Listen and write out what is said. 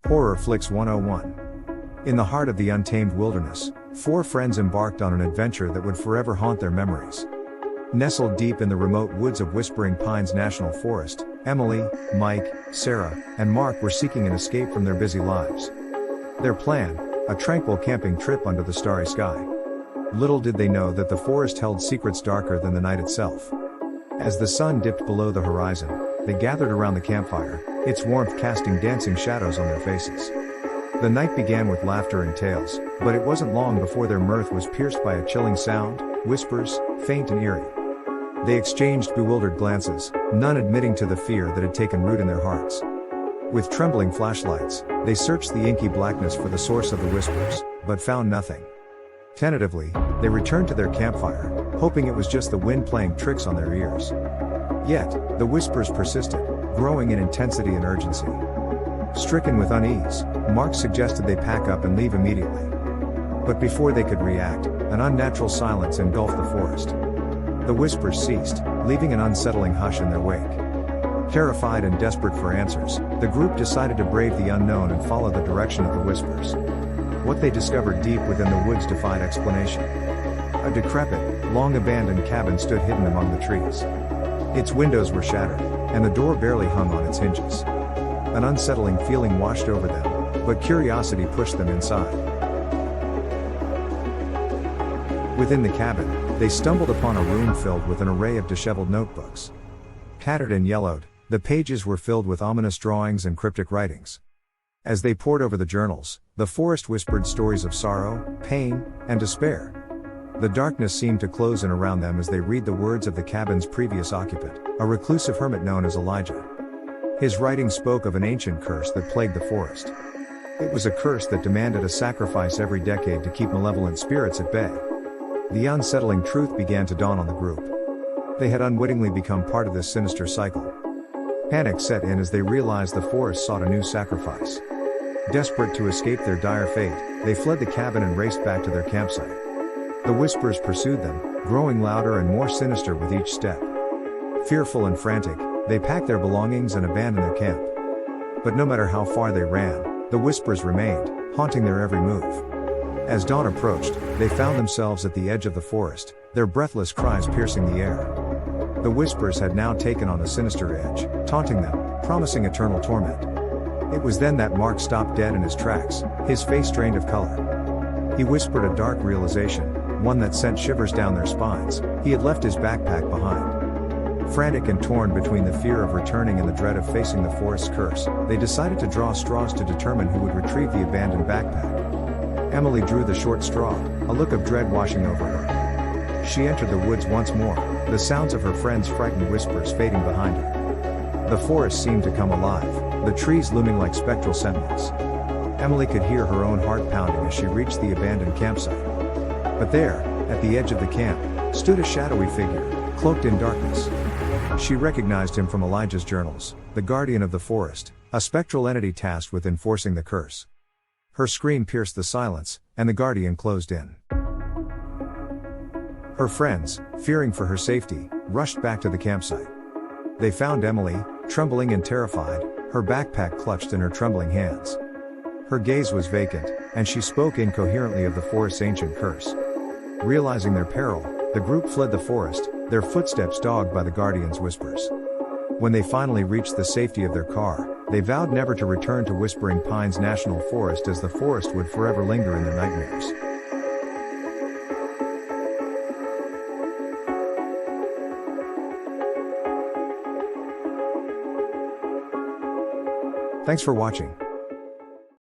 Horror Flicks 101. In the heart of the untamed wilderness, four friends embarked on an adventure that would forever haunt their memories. Nestled deep in the remote woods of Whispering Pines National Forest, Emily, Mike, Sarah, and Mark were seeking an escape from their busy lives. Their plan, a tranquil camping trip under the starry sky. Little did they know that the forest held secrets darker than the night itself. As the sun dipped below the horizon, they gathered around the campfire, its warmth casting dancing shadows on their faces. The night began with laughter and tales, but it wasn't long before their mirth was pierced by a chilling sound, whispers, faint and eerie. They exchanged bewildered glances, none admitting to the fear that had taken root in their hearts. With trembling flashlights, they searched the inky blackness for the source of the whispers, but found nothing. Tentatively, they returned to their campfire, hoping it was just the wind playing tricks on their ears. Yet, the whispers persisted, growing in intensity and urgency. Stricken with unease, Mark suggested they pack up and leave immediately. But before they could react, an unnatural silence engulfed the forest. The whispers ceased, leaving an unsettling hush in their wake. Terrified and desperate for answers, the group decided to brave the unknown and follow the direction of the whispers. What they discovered deep within the woods defied explanation. A decrepit, long-abandoned cabin stood hidden among the trees. Its windows were shattered, and the door barely hung on its hinges. An unsettling feeling washed over them, but curiosity pushed them inside. Within the cabin, they stumbled upon a room filled with an array of disheveled notebooks. Tattered and yellowed, the pages were filled with ominous drawings and cryptic writings. As they pored over the journals, the forest whispered stories of sorrow, pain, and despair. The darkness seemed to close in around them as they read the words of the cabin's previous occupant, a reclusive hermit known as Elijah. His writing spoke of an ancient curse that plagued the forest. It was a curse that demanded a sacrifice every decade to keep malevolent spirits at bay. The unsettling truth began to dawn on the group. They had unwittingly become part of this sinister cycle. Panic set in as they realized the forest sought a new sacrifice. Desperate to escape their dire fate, they fled the cabin and raced back to their campsite. The whispers pursued them, growing louder and more sinister with each step. Fearful and frantic, they packed their belongings and abandoned their camp. But no matter how far they ran, the whispers remained, haunting their every move. As dawn approached, they found themselves at the edge of the forest, their breathless cries piercing the air. The whispers had now taken on a sinister edge, taunting them, promising eternal torment. It was then that Mark stopped dead in his tracks, his face drained of color. He whispered a dark realization, one that sent shivers down their spines. He had left his backpack behind. Frantic and torn between the fear of returning and the dread of facing the forest's curse, they decided to draw straws to determine who would retrieve the abandoned backpack. Emily drew the short straw, a look of dread washing over her. She entered the woods once more, the sounds of her friends' frightened whispers fading behind her. The forest seemed to come alive, the trees looming like spectral sentinels. Emily could hear her own heart pounding as she reached the abandoned campsite. But there, at the edge of the camp, stood a shadowy figure, cloaked in darkness. She recognized him from Elijah's journals, the guardian of the forest, a spectral entity tasked with enforcing the curse. Her scream pierced the silence, and the guardian closed in. Her friends, fearing for her safety, rushed back to the campsite. They found Emily, trembling and terrified, her backpack clutched in her trembling hands. Her gaze was vacant, and she spoke incoherently of the forest's ancient curse. Realizing their peril, the group fled the forest, their footsteps dogged by the guardian's whispers. When they finally reached the safety of their car, they vowed never to return to Whispering Pines National Forest, as the forest would forever linger in their nightmares. Thanks for watching.